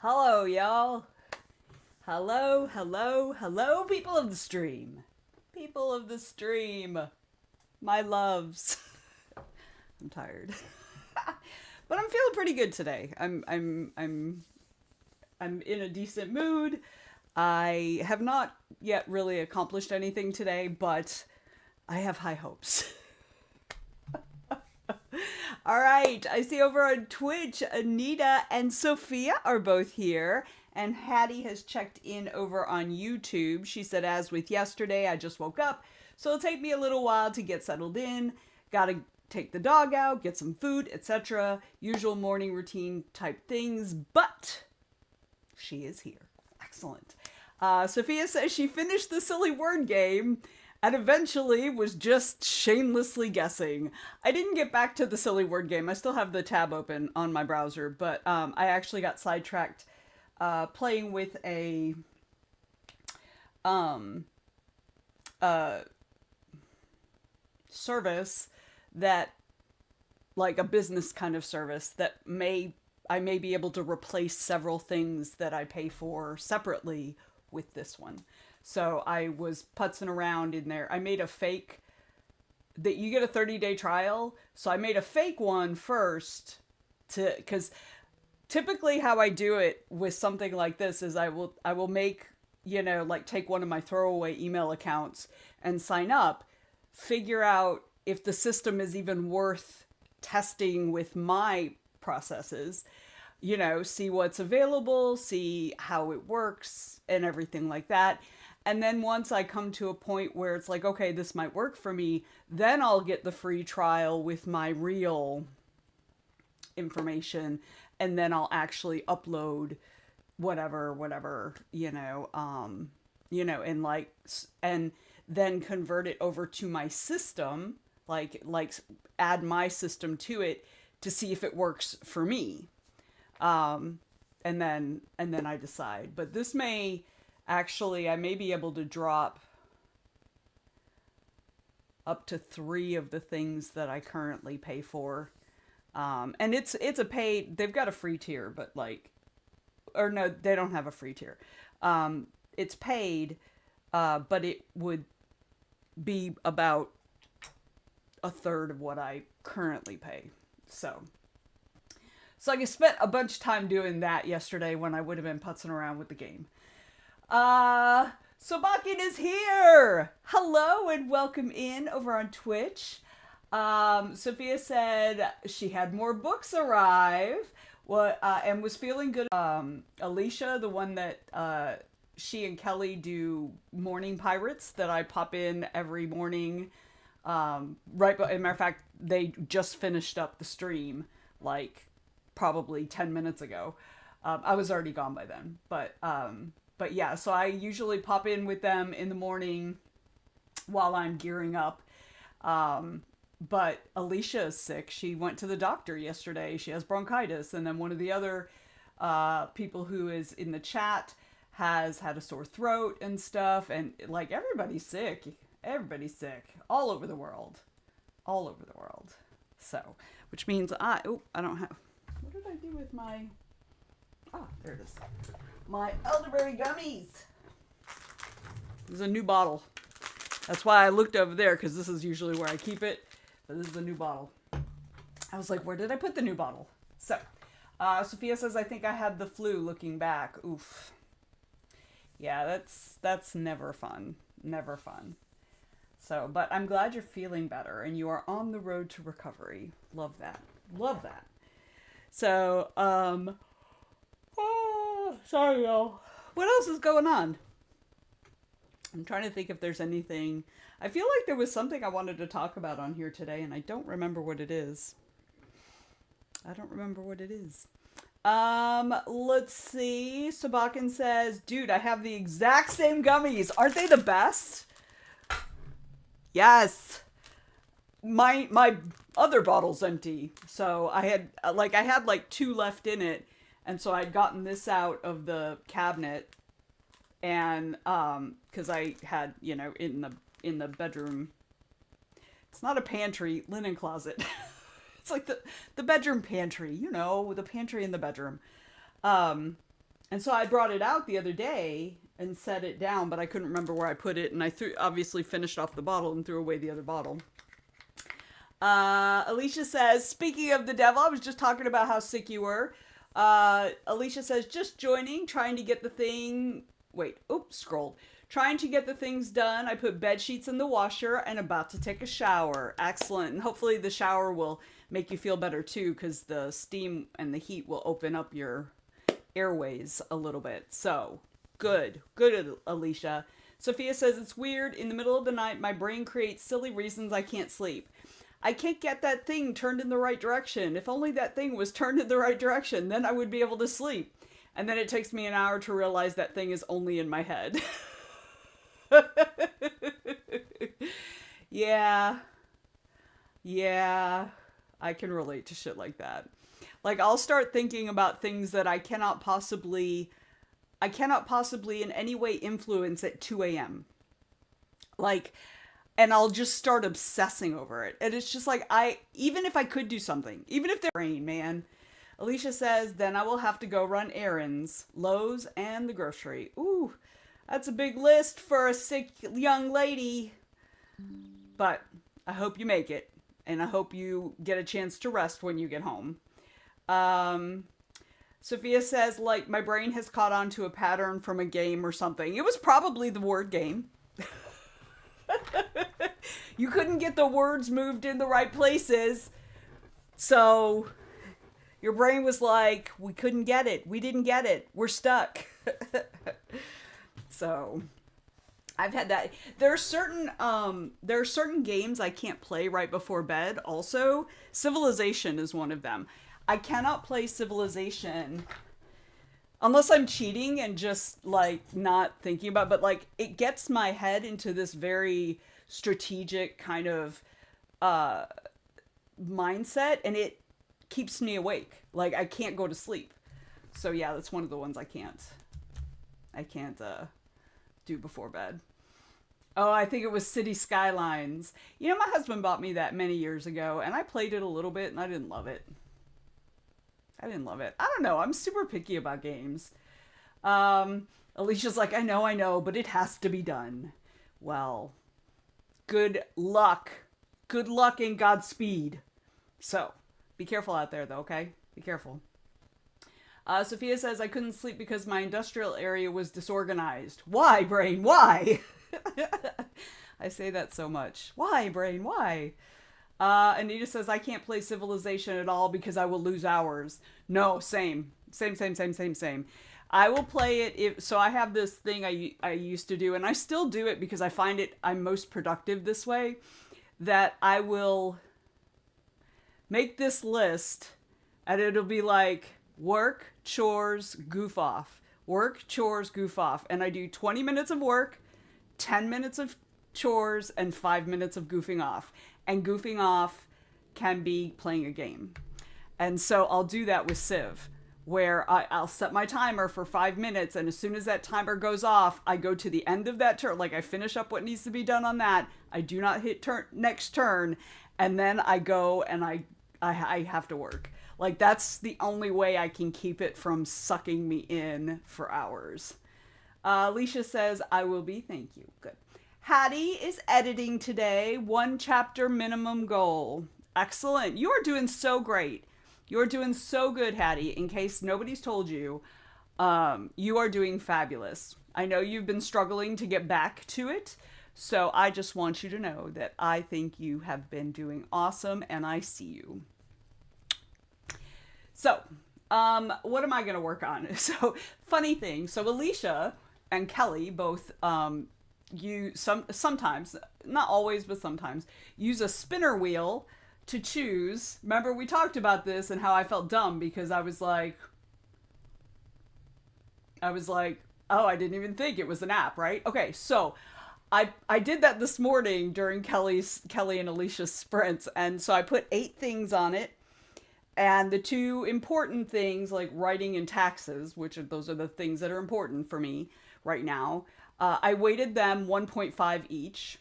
Hello, y'all. Hello, hello, hello, people of the stream. People of the stream. My loves. I'm tired. But I'm feeling pretty good today. I'm in a decent mood. I have not yet really accomplished anything today, but I have high hopes. All right, I see over on Twitch, Anita and Sophia are both here, and Hattie has checked in over on YouTube. She said, as with yesterday, I just woke up, so it'll take me a little while to get settled in. Gotta take the dog out, get some food, etc. Usual morning routine type things, but she is here. Excellent. Sophia says she finished the silly word game and eventually was just shamelessly guessing. I didn't get back to the silly word game. I still have the tab open on my browser, but I actually got sidetracked playing with a service that, like a business kind of service that I may be able to replace several things that I pay for separately with this one. So I was putzing around in there. I made a fake that you get a 30-day trial. So I made a fake one first because typically how I do it with something like this is I will make, like take one of my throwaway email accounts and sign up, figure out if the system is even worth testing with my processes, see what's available, see how it works and everything like that. And then once I come to a point where it's like, okay, this might work for me, then I'll get the free trial with my real information. And then I'll actually upload whatever, and then convert it over to my system, like add my system to it to see if it works for me. And then I decide. But this may actually, I may be able to drop up to 3 of the things that I currently pay for. And it's a paid, they've got a free tier, but or no, they don't have a free tier. It's paid, but it would be about a third of what I currently pay. So I spent a bunch of time doing that yesterday when I would have been putzing around with the game. Sobakin is here! Hello and welcome in over on Twitch. Sophia said she had more books arrive and was feeling good. Alicia, the one that she and Kelly do Morning Pirates that I pop in every morning. As a matter of fact, they just finished up the stream probably 10 minutes ago. I was already gone by then, but yeah, so I usually pop in with them in the morning while I'm gearing up. But Alicia is sick. She went to the doctor yesterday. She has bronchitis. And then one of the other people who is in the chat has had a sore throat and stuff. And everybody's sick. Everybody's sick all over the world. All over the world. So, which means I don't have, what did I do with my, there it is. My elderberry gummies. This is a new bottle. That's why I looked over there, because this is usually where I keep it. But this is a new bottle. I was like, where did I put the new bottle? So, Sophia says, I think I had the flu looking back. Oof. Yeah, that's never fun. Never fun. So, but I'm glad you're feeling better and you are on the road to recovery. Love that. Love that. So, sorry, y'all. What else is going on? I'm trying to think if there's anything. I feel like there was something I wanted to talk about on here today, and I don't remember what it is. Let's see. Sabakan says, dude, I have the exact same gummies. Aren't they the best? Yes. My other bottle's empty. So I had 2 left in it. And so I'd gotten this out of the cabinet, and because I had, in the bedroom, it's not a pantry, linen closet. It's like the bedroom pantry, the pantry in the bedroom. And so I brought it out the other day and set it down, but I couldn't remember where I put it, and I obviously finished off the bottle and threw away the other bottle. Alicia says, speaking of the devil, I was just talking about how sick you were. Alicia says, just joining, trying to get the thing... Wait, oops, scrolled. Trying to get the things done. I put bed sheets in the washer and about to take a shower. Excellent. And hopefully the shower will make you feel better too, because the steam and the heat will open up your airways a little bit. So, good. Good, Alicia. Sophia says, it's weird. In the middle of the night, my brain creates silly reasons I can't sleep. I can't get that thing turned in the right direction. If only that thing was turned in the right direction, then I would be able to sleep. And then it takes me an hour to realize that thing is only in my head. Yeah. Yeah. I can relate to shit like that. Like, I'll start thinking about things that I cannot possibly in any way influence at 2 a.m. Like, and I'll just start obsessing over it. And it's just like, even if I could do something, even if they're brain, man. Alicia says, then I will have to go run errands, Lowe's and the grocery. Ooh, that's a big list for a sick young lady. But I hope you make it. And I hope you get a chance to rest when you get home. Sophia says, like, my brain has caught on to a pattern from a game or something. It was probably the word game. You couldn't get the words moved in the right places. So your brain was like, we couldn't get it. We didn't get it. We're stuck. So I've had that. There are certain games I can't play right before bed also. Civilization is one of them. I cannot play Civilization unless I'm cheating and just, like, not thinking about it. But, like, it gets my head into this very strategic kind of mindset, and it keeps me awake. Like, I can't go to sleep. So, yeah, that's one of the ones I can't do before bed. Oh, I think it was City Skylines. You know, my husband bought me that many years ago, and I played it a little bit, and I didn't love it. I don't know. I'm super picky about games. Alicia's like, I know, but it has to be done. Well, good luck. Good luck and Godspeed. So, be careful out there, though, okay? Be careful. Sophia says, I couldn't sleep because my industrial area was disorganized. Why, brain? Why? I say that so much. Why, brain? Why? Anita says, I can't play Civilization at all because I will lose hours. No, same. I will play it so I have this thing I used to do, and I still do it because I find I'm most productive this way, that I will make this list, and it'll be like, work, chores, goof off. Work, chores, goof off. And I do 20 minutes of work, 10 minutes of chores, and 5 minutes of goofing off. And goofing off can be playing a game. And so I'll do that with Civ, where I'll set my timer for 5 minutes, and as soon as that timer goes off, I go to the end of that turn. Like, I finish up what needs to be done on that. I do not hit next turn, and then I go and I have to work. Like, that's the only way I can keep it from sucking me in for hours. Alicia says, I will be. Thank you. Good. Hattie is editing today. 1 chapter minimum goal. Excellent. You are doing so great. You're doing so good, Hattie. In case nobody's told you, you are doing fabulous. I know you've been struggling to get back to it, so I just want you to know that I think you have been doing awesome, and I see you. So, what am I going to work on? So, funny thing. So, Alicia and Kelly both sometimes, not always, but sometimes, use a spinner wheel to choose. Remember, we talked about this and how I felt dumb because I was like, oh, I didn't even think it was an app, right? Okay, so I did that this morning during Kelly and Alicia's sprints, and so I put 8 things on it, and the 2 important things, like writing and taxes, those are the things that are important for me right now, I weighted them 1.5 each.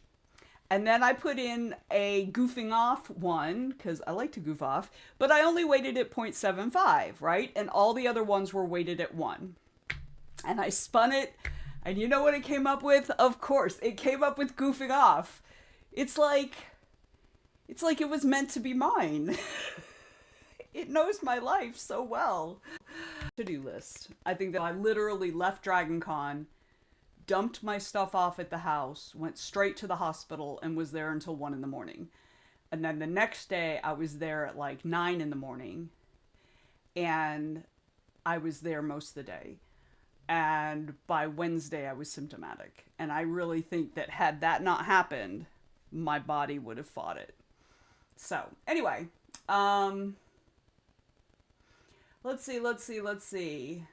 And then I put in a goofing off one, because I like to goof off, but I only weighted it 0.75, right? And all the other ones were weighted at 1. And I spun it, and you know what it came up with? Of course, it came up with goofing off. It's like it was meant to be mine. It knows my life so well. To-do list. I think that I literally left Dragon Con, dumped my stuff off at the house, went straight to the hospital, and was there until 1 in the morning. And then the next day, I was there at like 9 in the morning, and I was there most of the day. And by Wednesday, I was symptomatic. And I really think that had that not happened, my body would have fought it. So, anyway, let's see.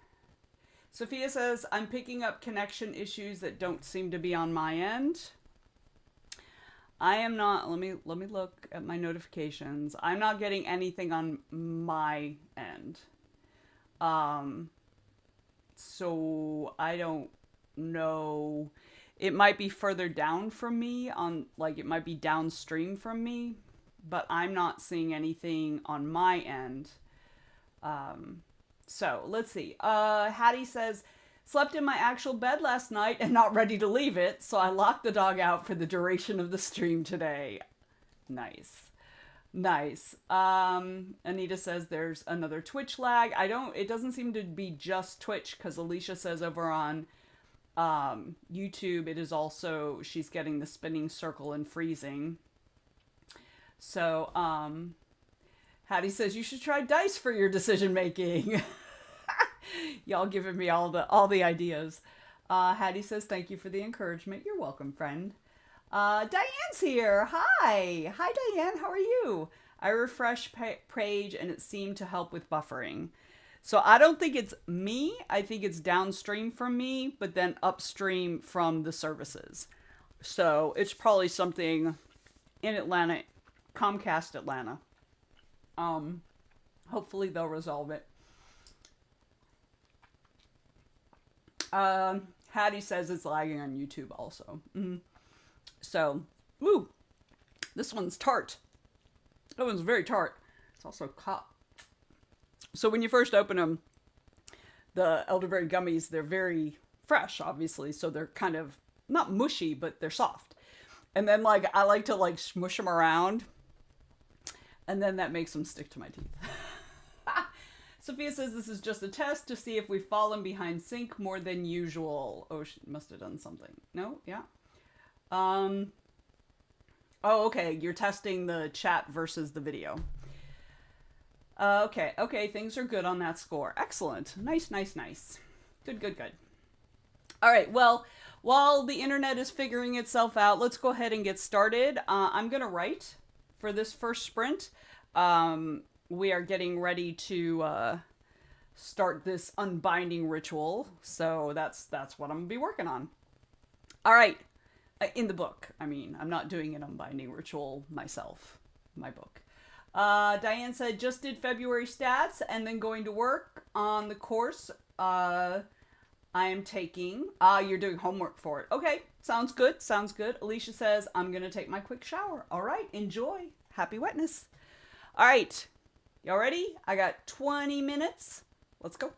Sophia says, I'm picking up connection issues that don't seem to be on my end. I am not, let me look at my notifications. I'm not getting anything on my end. So I don't know. It might be further down from me it might be downstream from me, but I'm not seeing anything on my end. So let's see. Hattie says, slept in my actual bed last night and not ready to leave it, so I locked the dog out for the duration of the stream today. Nice. Anita says there's another Twitch lag. It doesn't seem to be just Twitch, because Alicia says over on YouTube it is also, she's getting the spinning circle and freezing. So, Hattie says you should try dice for your decision making. Y'all giving me all the ideas. Hattie says thank you for the encouragement. You're welcome, friend. Diane's here. Hi, Diane. How are you? I refreshed page and it seemed to help with buffering. So I don't think it's me. I think it's downstream from me, but then upstream from the services. So it's probably something in Atlanta, Comcast Atlanta. Hopefully they'll resolve it. Hattie says it's lagging on YouTube also. So, woo, this one's tart. That one's very tart. It's also cop. So when you first open them, the elderberry gummies, they're very fresh, obviously. So they're kind of not mushy, but they're soft. And then I like to smush them around, and then that makes them stick to my teeth. Sophia says this is just a test to see if we've fallen behind sync more than usual. Oh, she must have done something. No? Yeah. Oh, okay. You're testing the chat versus the video. Okay. Things are good on that score. Excellent. Nice. Good. All right. Well, while the internet is figuring itself out, let's go ahead and get started. I'm going to write for this first sprint. We are getting ready to start this unbinding ritual. So that's what I'm going to be working on. All right. In the book. I mean, I'm not doing an unbinding ritual myself. My book. Diane said, just did February stats and then going to work on the course I am taking. You're doing homework for it. Okay. Sounds good. Alicia says, I'm going to take my quick shower. All right. Enjoy. Happy wetness. All right. Y'all ready? I got 20 minutes. Let's go.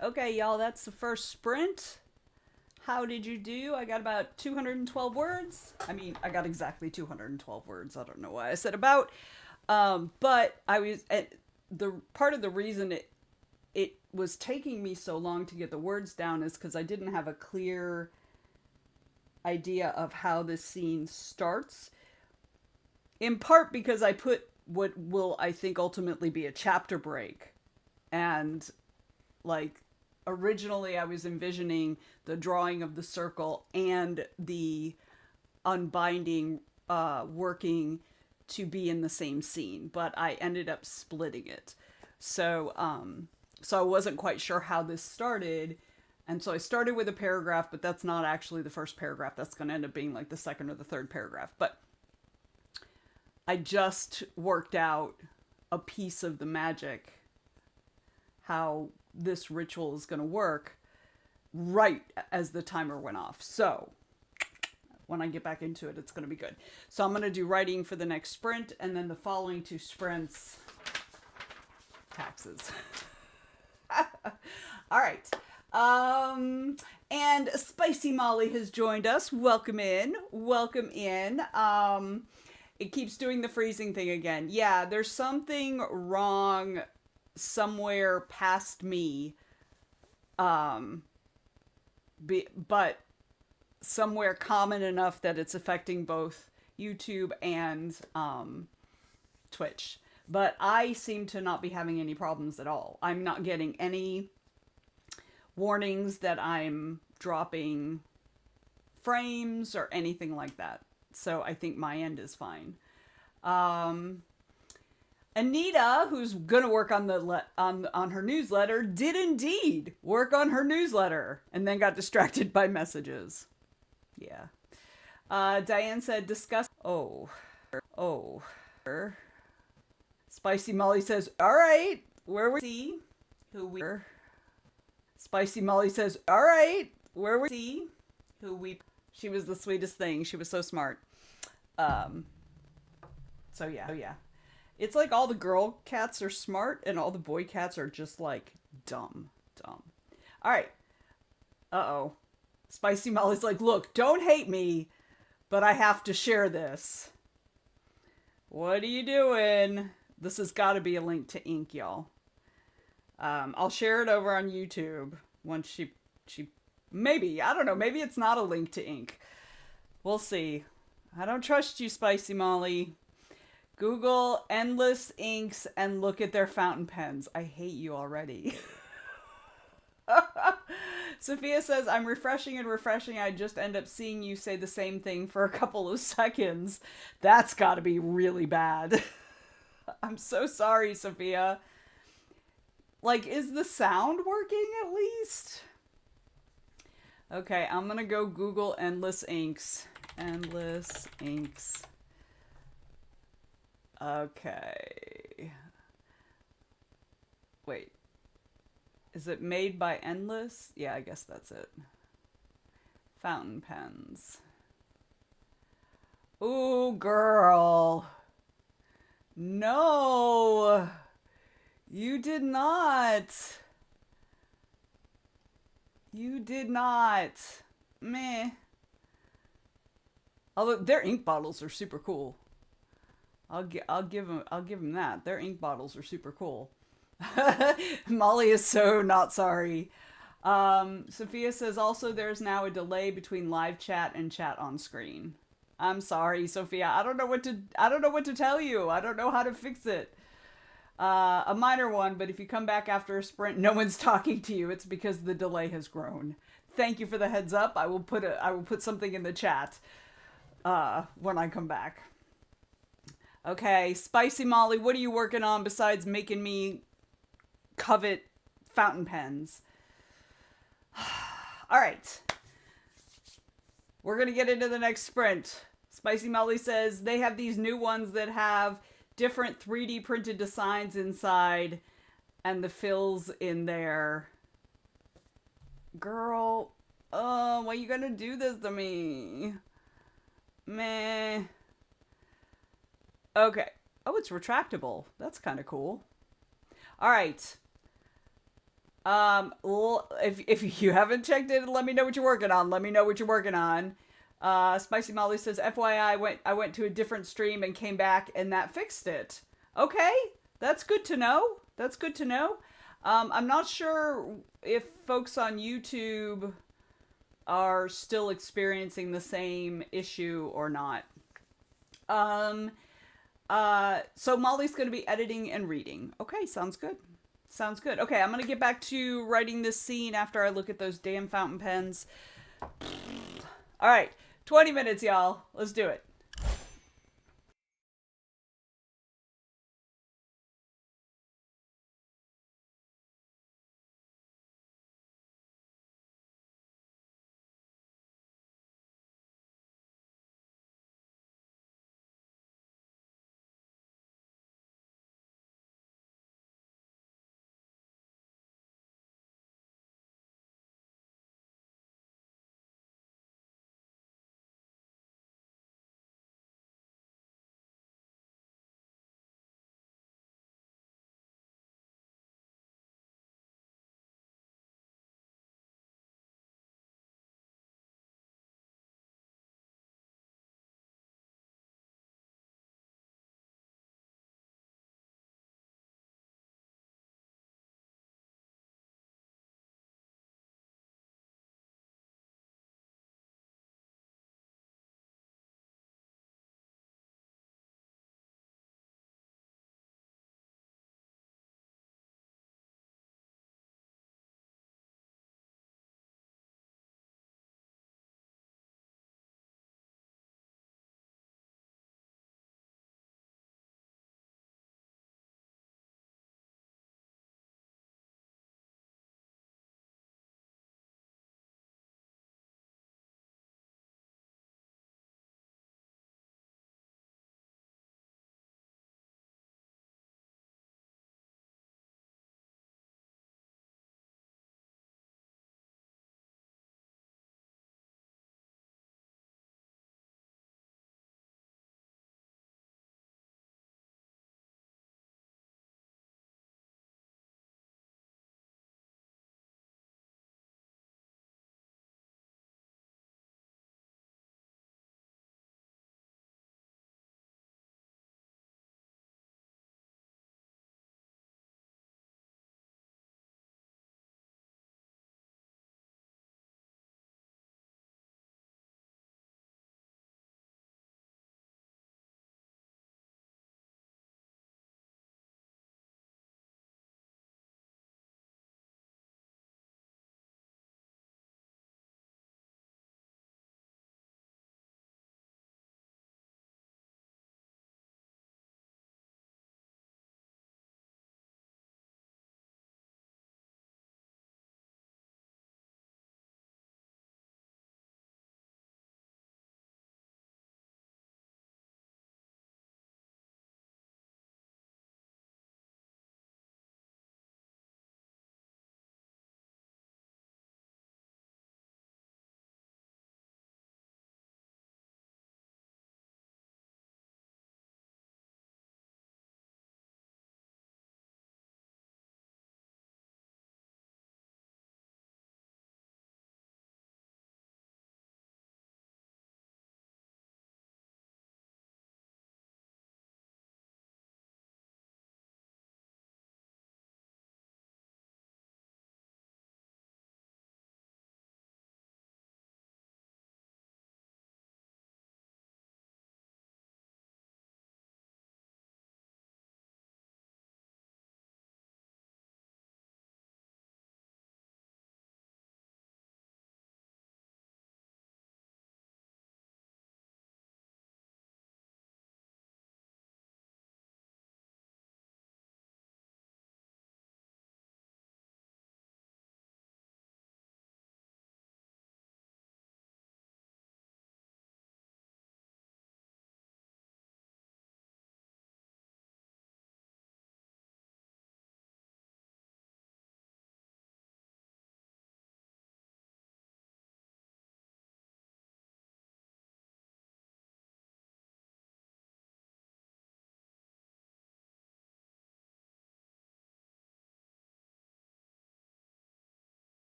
Okay, y'all, that's the first sprint. How did you do? I got about 212 words. I mean, I got exactly 212 words. I don't know why I said about. But I was the part of the reason it was taking me so long to get the words down is because I didn't have a clear idea of how this scene starts. In part because I put what will, I think, ultimately be a chapter break. And, like, originally I was envisioning the drawing of the circle and the unbinding working to be in the same scene, but I ended up splitting it. So, so I wasn't quite sure how this started. And so I started with a paragraph, but that's not actually the first paragraph. That's going to end up being like the second or the third paragraph. But I just worked out a piece of the magic, how this ritual is going to work, right as the timer went off. So when I get back into it, it's going to be good. So I'm going to do writing for the next sprint, and then the following two sprints, taxes. All right. And Spicy Molly has joined us. Welcome in. Welcome in. It keeps doing the freezing thing again. Yeah, there's something wrong somewhere past me. But somewhere common enough that it's affecting both YouTube and Twitch. But I seem to not be having any problems at all. I'm not getting any warnings that I'm dropping frames or anything like that. So I think my end is fine. Anita, who's gonna work on the on her newsletter, did indeed work on her newsletter and then got distracted by messages. Yeah. Diane said, discuss. Oh. Spicy Molly says, all right, where we see who we. Spicy Molly says, all right, where we see who we. She was the sweetest thing. She was so smart. So yeah. It's like all the girl cats are smart and all the boy cats are just like dumb. All right. Uh-oh. Spicy Molly's like, look, don't hate me, but I have to share this. What are you doing? This has got to be a link to ink, y'all. I'll share it over on YouTube once she maybe, I don't know, maybe it's not a link to ink. We'll see. I don't trust you, Spicy Molly. Google endless inks and look at their fountain pens. I hate you already. Sophia says, I'm refreshing and refreshing. I just end up seeing you say the same thing for a couple of seconds. That's got to be really bad. I'm so sorry, Sophia. Like, is the sound working at least? Okay, I'm going to go Google endless inks. Endless inks. Okay. Wait. Is it made by Endless? Yeah, I guess that's it. Fountain pens. Ooh, girl. No. You did not. You did not. Meh. Although their ink bottles are super cool. I'll give them that. Their ink bottles are super cool. Molly is so not sorry. Sophia says also there's now a delay between live chat and chat on screen. I'm sorry, Sophia. I don't know what to tell you. I don't know how to fix it. A minor one, but if you come back after a sprint, no one's talking to you. It's because the delay has grown. Thank you for the heads up. I will put something in the chat when I come back. Okay, Spicy Molly, what are you working on besides making me covet fountain pens? All right. We're going to get into the next sprint. Spicy Molly says they have these new ones that have different 3D printed designs inside and the fills in there. Girl, why you gonna do this to me? Meh. Okay. Oh, it's retractable. That's kind of cool. All right. If you haven't checked it, let me know what you're working on. Let me know what you're working on. Spicy Molly says, FYI, I went to a different stream and came back, and that fixed it. Okay, that's good to know. That's good to know. I'm not sure if folks on YouTube are still experiencing the same issue or not. Um, so Molly's going to be editing and reading. Okay, sounds good. Sounds good. Okay, I'm going to get back to writing this scene after I look at those damn fountain pens. All right, 20 minutes, y'all. Let's do it.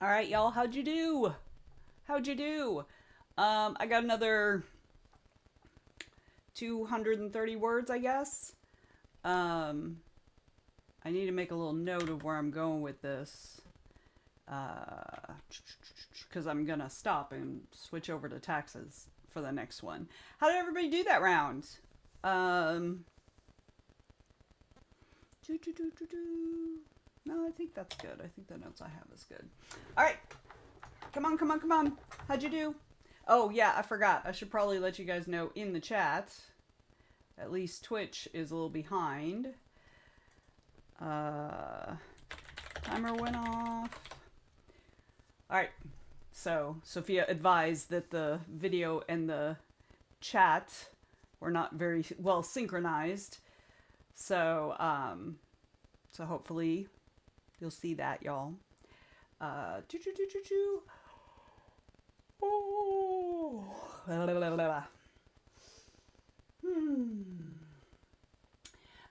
All right, y'all. How'd you do? How'd you do? I got another 230 words, I guess. I need to make a little note of where I'm going with this. Because I'm going to stop and switch over to taxes for the next one. How did everybody do that round? No, I think that's good. I think the notes I have is good. All right. Come on, come on, come on. How'd you do? Oh, yeah, I forgot. I should probably let you guys know in the chat. At least Twitch is a little behind. Timer went off. All right. So, Sophia advised that the video and the chat were not very well synchronized. So, so hopefully you'll see that, y'all. Oh.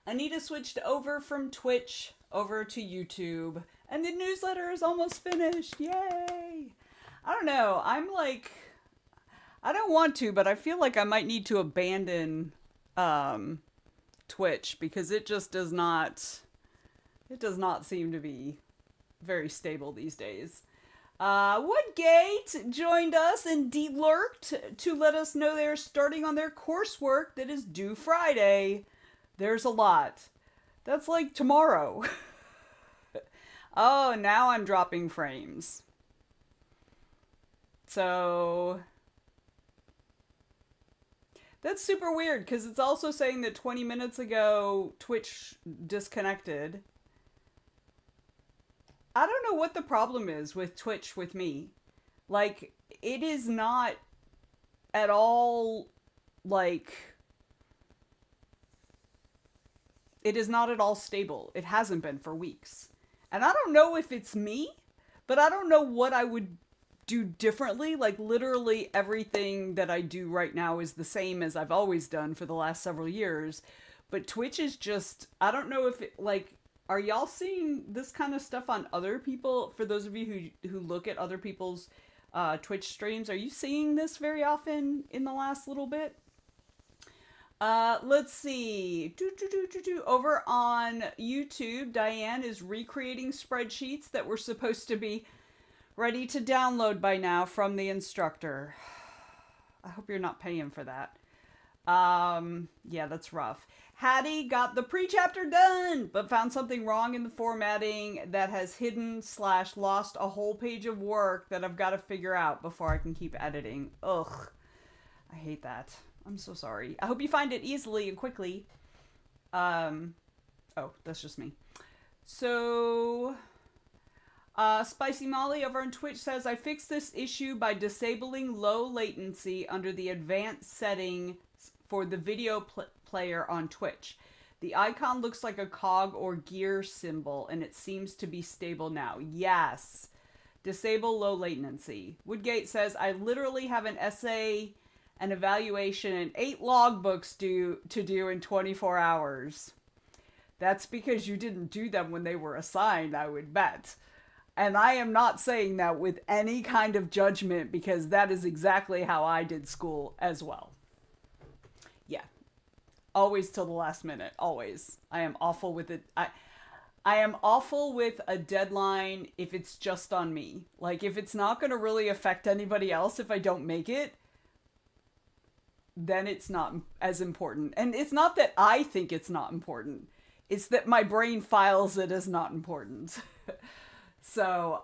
Anita switched over from Twitch over to YouTube, and the newsletter is almost finished. Yay! I don't know. I'm like, I don't want to, but I feel like I might need to abandon Twitch because it just does not seem to be very stable these days. Woodgate joined us and de-lurked to let us know they're starting on their coursework that is due Friday. There's a lot. That's like tomorrow. Oh, now I'm dropping frames. So that's super weird because it's also saying that 20 minutes ago Twitch disconnected. I don't know what the problem is with Twitch with me. Like, it is not at all, like, it is not at all stable. It hasn't been for weeks. And I don't know if it's me, but I don't know what I would do differently. Like, literally everything that I do right now is the same as I've always done for the last several years. But Twitch is just, I don't know if it, like, are y'all seeing this kind of stuff on other people? For those of you who look at other people's Twitch streams, are you seeing this very often in the last little bit? Let's see. Over on YouTube, Diane is recreating spreadsheets that were supposed to be ready to download by now from the instructor. I hope you're not paying for that. Yeah, that's rough. Hattie got the pre-chapter done, but found something wrong in the formatting that has hidden/lost a whole page of work that I've got to figure out before I can keep editing. Ugh. I hate that. I'm so sorry. I hope you find it easily and quickly. Oh, that's just me. So, Spicy Molly over on Twitch says, I fixed this issue by disabling low latency under the advanced setting for the video player on Twitch. The icon looks like a cog or gear symbol, and it seems to be stable now. Yes. Disable low latency. Woodgate says, I literally have an essay, an evaluation, and 8 logbooks to do in 24 hours. That's because you didn't do them when they were assigned, I would bet. And I am not saying that with any kind of judgment, because that is exactly how I did school as well. Yeah. Always till the last minute. Always. I am awful with it. I am awful with a deadline if it's just on me. Like, if it's not going to really affect anybody else if I don't make it, then it's not as important. And it's not that I think it's not important. It's that my brain files it as not important. So,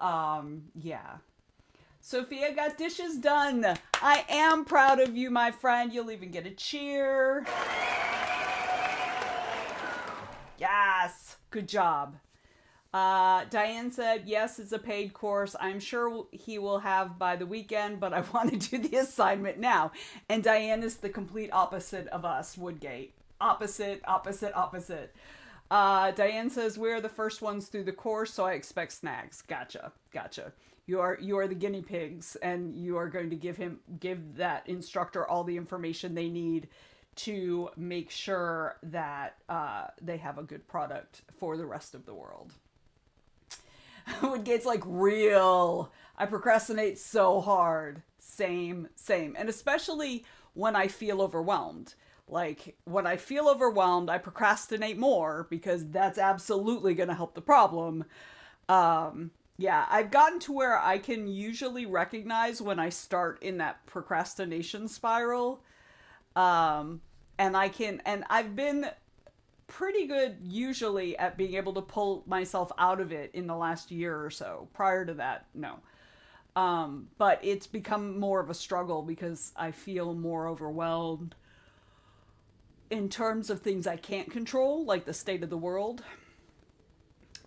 yeah. Sophia got dishes done. I am proud of you, my friend. You'll even get a cheer. Yes. Good job. Diane said, yes, it's a paid course. I'm sure he will have by the weekend, but I want to do the assignment now. And Diane is the complete opposite of us, Woodgate. Opposite. Diane says, we're the first ones through the course, so I expect snags. Gotcha. You are the guinea pigs, and you are going to give that instructor all the information they need to make sure that they have a good product for the rest of the world. When Gates like real, I procrastinate so hard. Same, same. And especially when I feel overwhelmed. Like when I feel overwhelmed, I procrastinate more because that's absolutely going to help the problem. Yeah, I've gotten to where I can usually recognize when I start in that procrastination spiral. Um, and I've been pretty good usually at being able to pull myself out of it in the last year or so. Prior to that, no. But it's become more of a struggle because I feel more overwhelmed in terms of things I can't control, like the state of the world,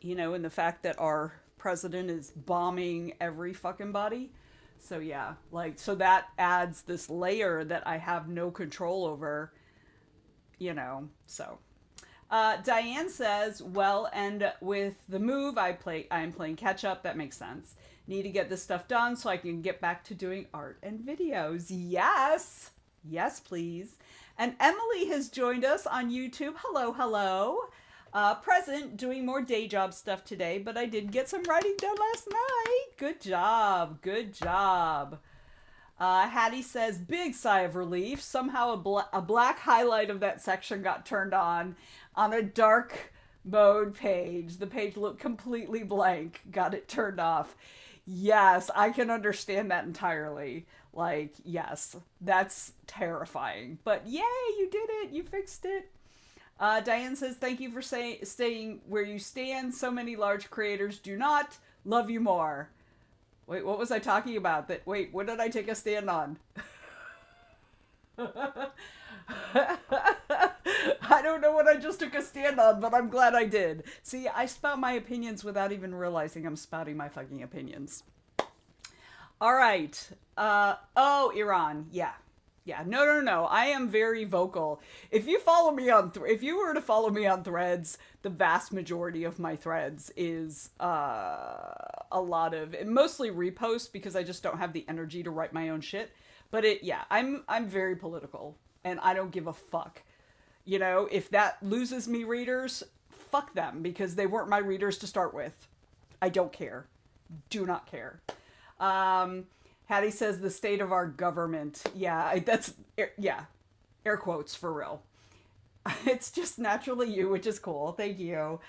and the fact that our president is bombing every fucking body. So yeah, so that adds this layer that I have no control over, so. Diane says, well, and with the move, I'm playing catch up. That makes sense. Need to get this stuff done so I can get back to doing art and videos. Yes. Yes, please. And Emily has joined us on YouTube. Hello, hello. Present, doing more day job stuff today, but I did get some writing done last night. Good job. Good job. Hattie says, big sigh of relief. Somehow a black highlight of that section got turned on a dark mode page. The page looked completely blank. Got it turned off. Yes, I can understand that entirely. Yes, that's terrifying. But yay, you did it. You fixed it. Diane says, thank you for staying where you stand. So many large creators do not. Love you more. Wait, what was I talking about? Wait, what did I take a stand on? I don't know what I just took a stand on, but I'm glad I did. See, I spout my opinions without even realizing I'm spouting my fucking opinions. All right. Iran. Yeah. Yeah. No. I am very vocal. If you follow me if you were to follow me on Threads, the vast majority of my threads is a lot of, mostly reposts because I just don't have the energy to write my own shit. But I'm very political and I don't give a fuck. If that loses me readers, fuck them because they weren't my readers to start with. I don't care. Do not care. Hattie says the state of our government. Yeah, air quotes for real. It's just naturally you, which is cool. Thank you.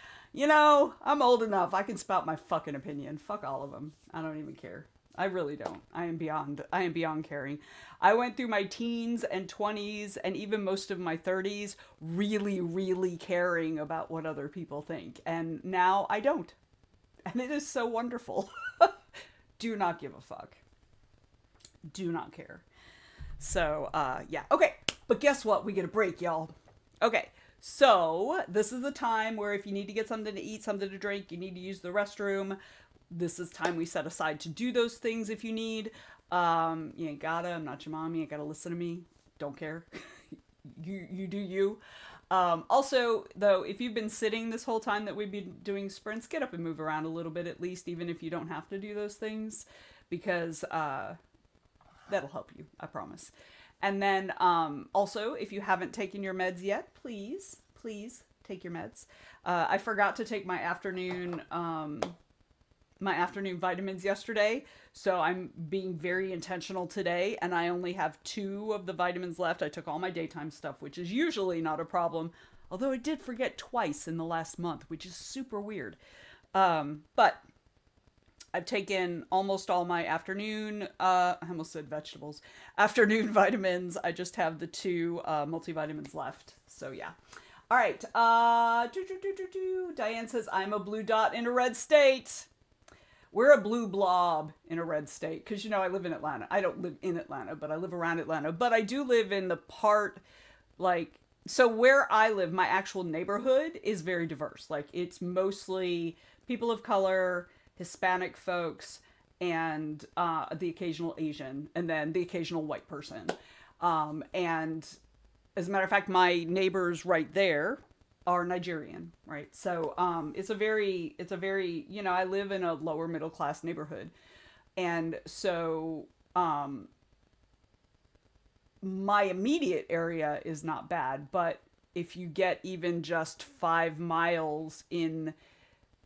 I'm old enough. I can spout my fucking opinion. Fuck all of them. I don't even care. I really don't. I am beyond caring. I went through my teens and 20s and even most of my 30s really, really caring about what other people think. And now I don't. And it is so wonderful. Do not give a fuck. Do not care. So, yeah. Okay. But guess what? We get a break, y'all. Okay. So, this is the time where if you need to get something to eat, something to drink, you need to use the restroom, this is time we set aside to do those things if you need. You ain't gotta. I'm not your mom. You ain't gotta listen to me. Don't care. You do you. Also, though, if you've been sitting this whole time that we've been doing sprints, get up and move around a little bit at least, even if you don't have to do those things, because that'll help you, I promise. And then also, if you haven't taken your meds yet, please take your meds. I forgot to take my afternoon vitamins yesterday, so I'm being very intentional today, and I only have 2 of the vitamins left. I took all my daytime stuff, which is usually not a problem, although I did forget twice in the last month, which is super weird. But I've taken almost all my afternoon, I almost said vegetables, afternoon vitamins. I just have the 2 multivitamins left, so yeah. All right, Diane says, I'm a blue dot in a red state. We're a blue blob in a red state because, I live in Atlanta. I don't live in Atlanta, but I live around Atlanta. But I do live in the part, so where I live, my actual neighborhood is very diverse. It's mostly people of color, Hispanic folks, and the occasional Asian, and then the occasional white person. And as a matter of fact, my neighbors right there are Nigerian, right? So it's a very, I live in a lower middle class neighborhood. And so my immediate area is not bad, but if you get even just 5 miles in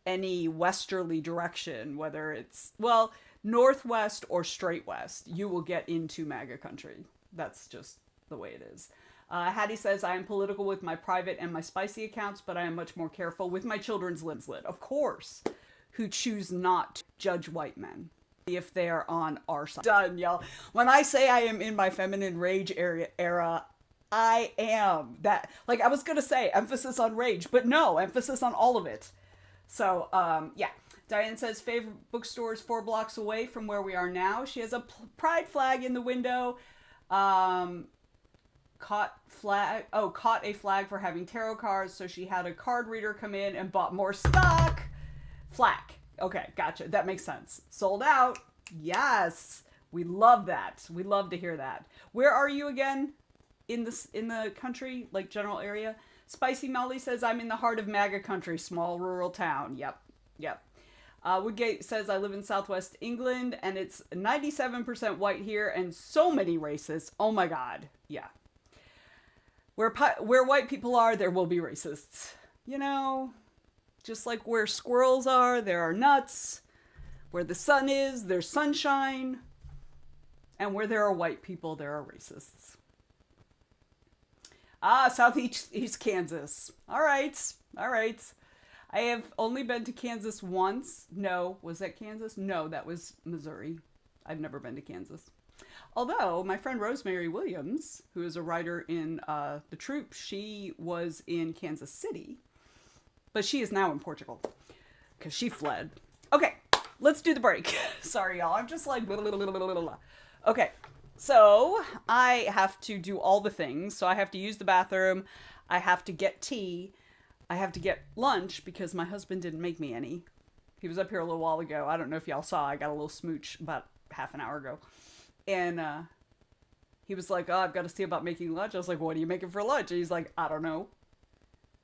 any westerly direction, whether it's, well, northwest or straight west, you will get into MAGA country. That's just the way it is. Hattie says, I am political with my private and my spicy accounts, but I am much more careful with my children's limbs lit. Of course. Who choose not to judge white men if they are on our side. Done, y'all. When I say I am in my feminine rage era, I am. That, like, I was going to say emphasis on rage, but no, emphasis on all of it. So, yeah. Diane says, favorite bookstore is 4 blocks away from where we are now. She has a pride flag in the window. Caught a flag for having tarot cards, so she had a card reader come in and bought more stock. Flack. Okay, gotcha. That makes sense. Sold out. Yes. We love that. We love to hear that. Where are you again? In the country, like general area? Spicy Molly says, I'm in the heart of MAGA country, small rural town. Yep. Woodgate says, I live in Southwest England, and it's 97% white here, and so many racists. Oh my God. Yeah. Where white people are, there will be racists. You know, just like where squirrels are, there are nuts. Where the sun is, there's sunshine. And where there are white people, there are racists. Southeast Kansas. All right. I have only been to Kansas once. No, was that Kansas? No, that was Missouri. I've never been to Kansas. Although, my friend Rosemary Williams, who is a writer in The Troop, she was in Kansas City. But she is now in Portugal. Because she fled. Okay, let's do the break. Sorry, y'all. I'm just like... Blah, blah, blah, blah, blah. Okay, so I have to do all the things. So I have to use the bathroom. I have to get tea. I have to get lunch because my husband didn't make me any. He was up here a little while ago. I don't know if y'all saw. I got a little smooch about half an hour ago. And he was like, oh, I've got to see about making lunch. I was like, what are you making for lunch? And he's like, I don't know.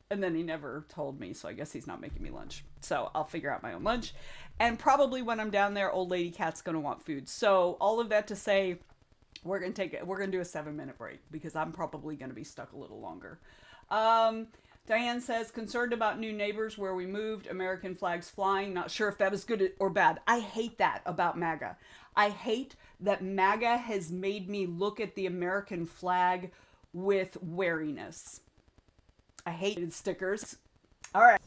And then he never told me, so I guess he's not making me lunch. So I'll figure out my own lunch. And probably when I'm down there, old lady cat's going to want food. So all of that to say, we're going to do a 7-minute break because I'm probably going to be stuck a little longer. Diane says, concerned about new neighbors where we moved, American flags flying. Not sure if that is good or bad. I hate that about MAGA. I hate that MAGA has made me look at the American flag with wariness. I hated stickers. All right.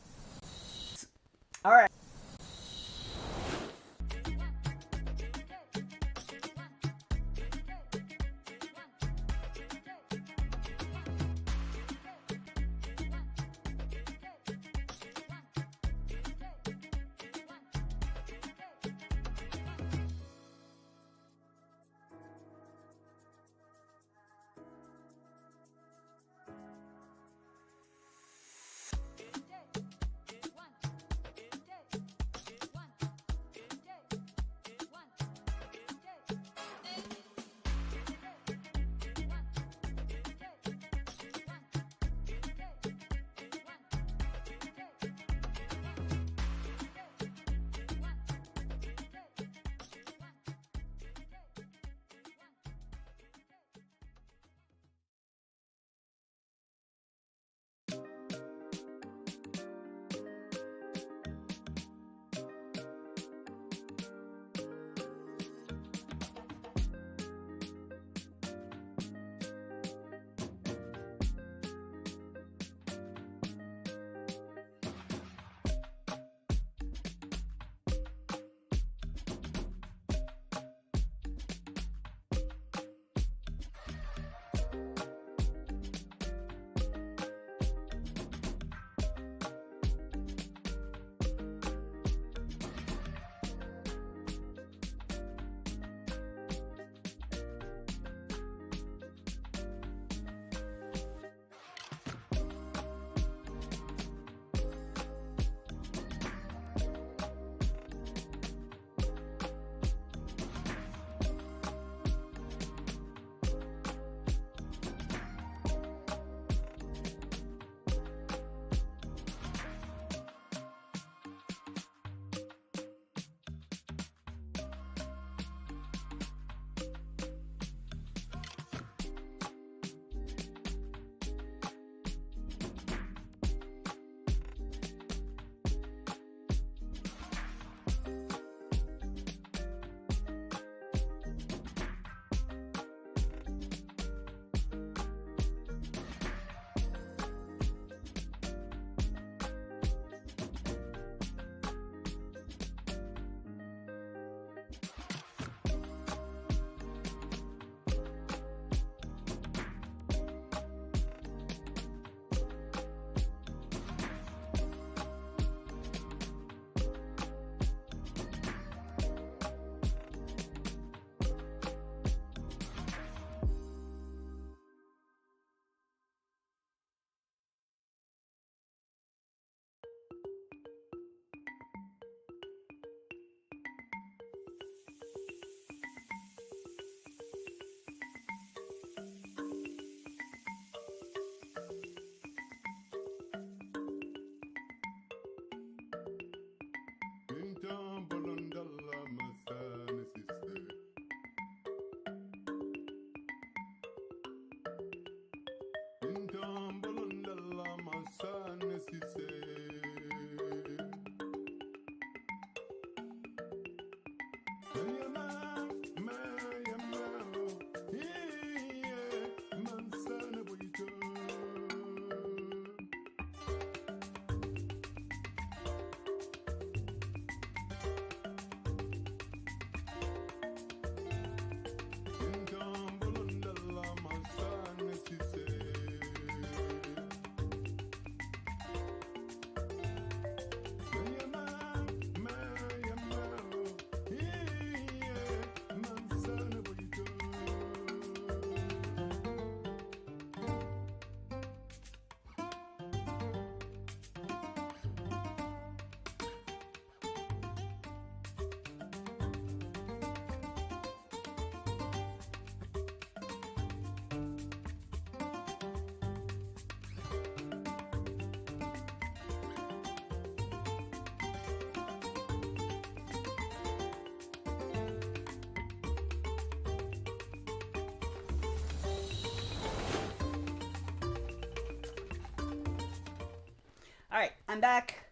All right, I'm back.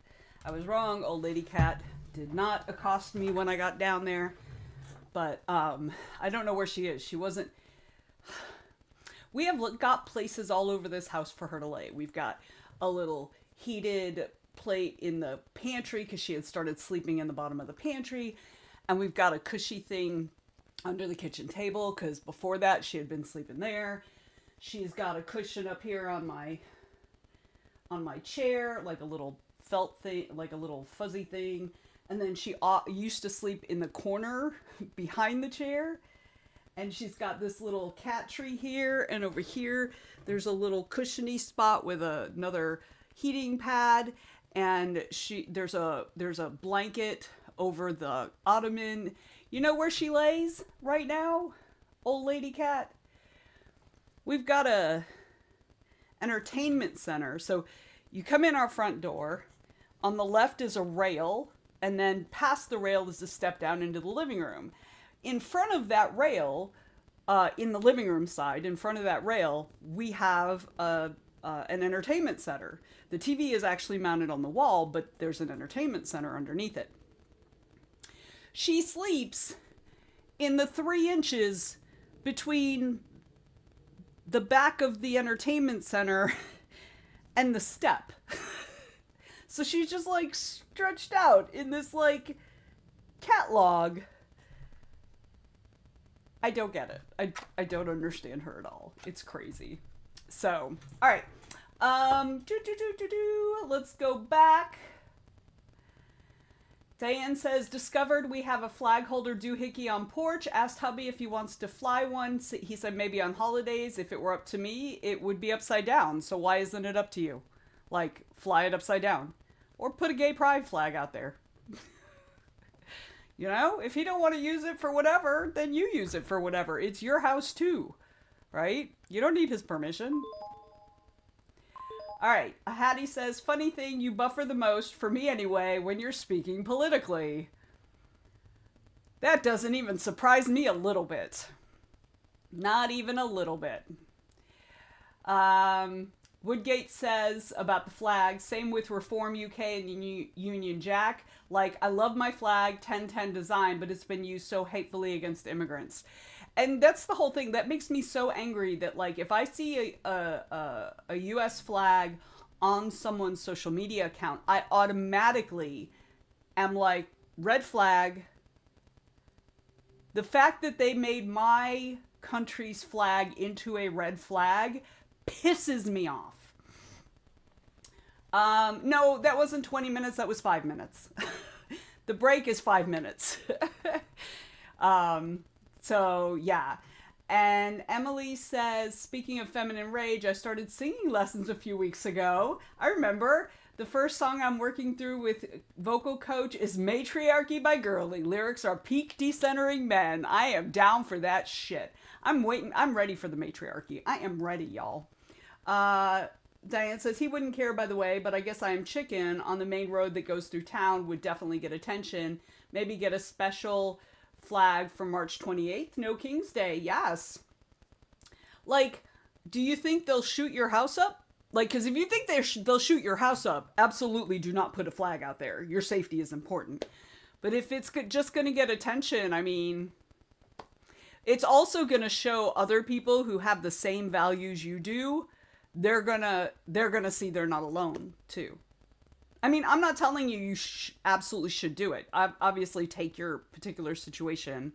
I was wrong. Old lady cat did not accost me when I got down there. But I don't know where she is. She wasn't... We have got places all over this house for her to lay. We've got a little heated plate in the pantry because she had started sleeping in the bottom of the pantry. And we've got a cushy thing under the kitchen table because before that she had been sleeping there. She's got a cushion up here on my chair, like a little felt thing, like a little fuzzy thing. And then she used to sleep in the corner behind the chair. And she's got this little cat tree here, and over here there's a little cushiony spot with another heating pad, and there's a blanket over the ottoman. You know where she lays right now, old lady cat? We've got a entertainment center. So you come in our front door. On the left is a rail, and then past the rail is a step down into the living room. In front of that rail, in the living room side, in front of that rail, we have an entertainment center. The TV is actually mounted on the wall, but there's an entertainment center underneath it. She sleeps in the 3 inches between the back of the entertainment center and the step. So she's just like stretched out in this like cat log. I don't get it. I don't understand her at all. It's crazy. So, all right. Let's go back. Diane says, discovered we have a flag holder doohickey on porch. Asked hubby if he wants to fly one. He said maybe on holidays. If it were up to me, it would be upside down. So why isn't it up to you? Like, fly it upside down. Or put a gay pride flag out there. You know, if he don't want to use it for whatever, then you use it for whatever. It's your house too, right? You don't need his permission. All right, Hattie says, funny thing, you buffer the most, for me anyway, when you're speaking politically. That doesn't even surprise me a little bit. Not even a little bit. Woodgate says about the flag, same with Reform UK and Union Jack. Like, I love my flag, 1010 design, but it's been used so hatefully against immigrants. And that's the whole thing. That makes me so angry that, like, if I see a U.S. flag on someone's social media account, I automatically am like, red flag. The fact that they made my country's flag into a red flag pisses me off. No, that wasn't 20 minutes. That was 5 minutes. The break is 5 minutes. So yeah. And Emily says, speaking of feminine rage, I started singing lessons a few weeks ago. I remember the first song I'm working through with vocal coach is Matriarchy by Girly. Lyrics are peak decentering men. I am down for that shit. I'm waiting. I'm ready for the matriarchy. I am ready, y'all. Diane says, he wouldn't care, by the way, but I guess I am chicken on the main road that goes through town would definitely get attention. Maybe get a special flag for March 28th. No King's Day. Yes. Like, do you think they'll shoot your house up? Like, because if you think they'll shoot your house up, absolutely do not put a flag out there. Your safety is important. But if it's just going to get attention, I mean, it's also going to show other people who have the same values you do. They're gonna see they're not alone too. I mean, I'm not telling you absolutely should do it. Obviously take your particular situation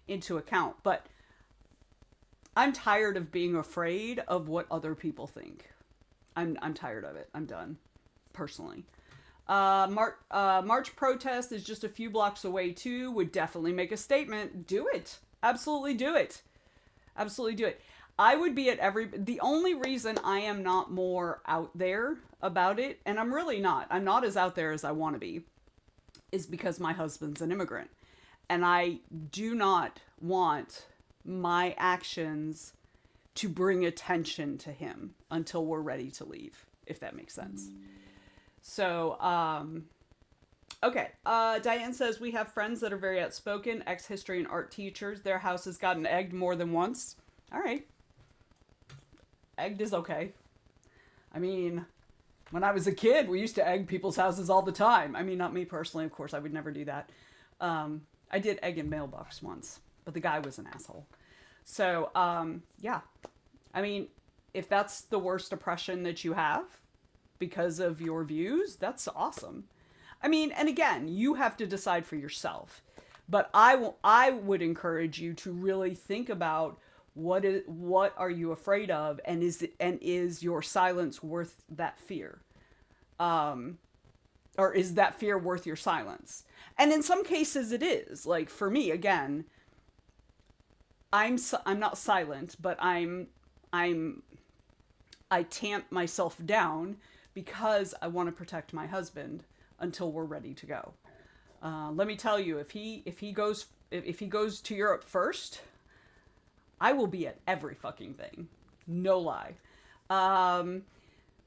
into account, but I'm tired of being afraid of what other people think. I'm tired of it. I'm done, personally. March protest is just a few blocks away too. Would definitely make a statement. Do it. Absolutely do it. Absolutely do it. I would be at the only reason I am not more out there about it, and I'm really not, I'm not as out there as I want to be, is because my husband's an immigrant. And I do not want my actions to bring attention to him until we're ready to leave, if that makes sense. So, okay. Diane says, we have friends that are very outspoken, ex-history and art teachers. Their house has gotten egged more than once. All right. Egged is okay. I mean, When I was a kid, we used to egg people's houses all the time. I mean, not me personally, of course. I would never do that. I did egg in mailbox once, but the guy was an asshole. So, yeah. I mean, if that's the worst oppression that you have because of your views, that's awesome. I mean, and again, you have to decide for yourself. But I would encourage you to really think about what are you afraid of, and is your silence worth that fear? Or is that fear worth your silence? And in some cases it is. Like for me, again, I'm not silent, but I tamp myself down because I want to protect my husband until we're ready to go. Let me tell you, if he goes to Europe first, I will be at every fucking thing. No lie.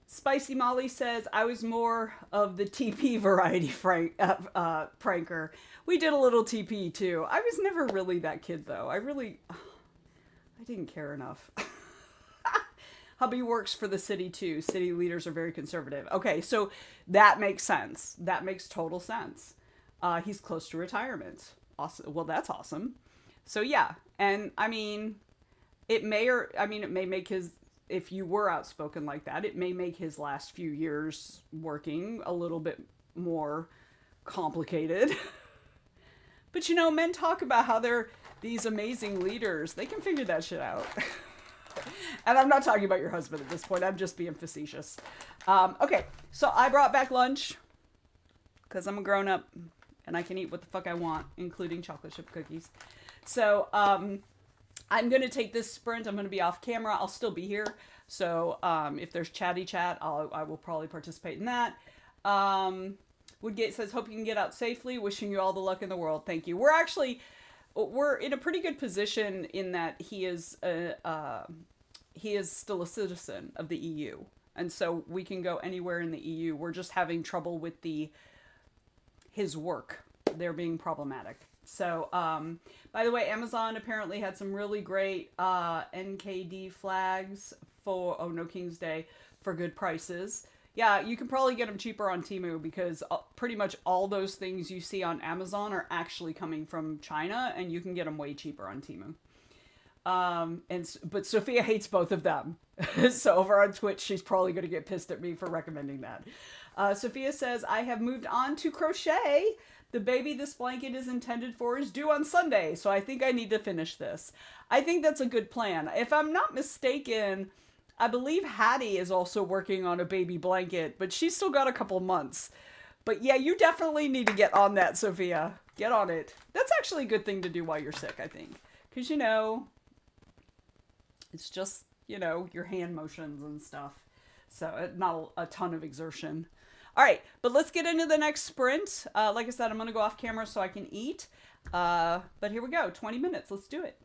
Spicy Molly says, I was more of the TP variety pranker. We did a little TP too. I was never really that kid though. I didn't care enough. Hubby works for the city too. City leaders are very conservative. Okay, so that makes sense. That makes total sense. He's close to retirement. Awesome. Well, that's awesome. So yeah, and I mean, it may make his, if you were outspoken like that, it may make his last few years working a little bit more complicated. But you know, men talk about how they're these amazing leaders. They can figure that shit out. And I'm not talking about your husband at this point. I'm just being facetious. Okay, so I brought back lunch because I'm a grown up and I can eat what the fuck I want, including chocolate chip cookies. So I'm going to take this sprint. I'm going to be off camera. I'll still be here. So if there's chatty chat, I will probably participate in that. Woodgate says, hope you can get out safely. Wishing you all the luck in the world. Thank you. We're in a pretty good position in that he is still a citizen of the EU. And so we can go anywhere in the EU. We're just having trouble with his work. They're being problematic. So, by the way, Amazon apparently had some really great NKD flags for No King's Day for good prices. Yeah, you can probably get them cheaper on Temu because pretty much all those things you see on Amazon are actually coming from China, and you can get them way cheaper on Temu. But Sophia hates both of them. So over on Twitch, she's probably going to get pissed at me for recommending that. Sophia says, I have moved on to crochet. The baby this blanket is intended for is due on Sunday, so I think I need to finish this. I think that's a good plan. If I'm not mistaken, I believe Hattie is also working on a baby blanket, but she's still got a couple months. But yeah, you definitely need to get on that, Sophia. Get on it. That's actually a good thing to do while you're sick, I think. Because, you know, it's just, you know, your hand motions and stuff. So not a ton of exertion. All right, but let's get into the next sprint. Like I said, I'm going to go off camera so I can eat. But here we go, 20 minutes. Let's do it.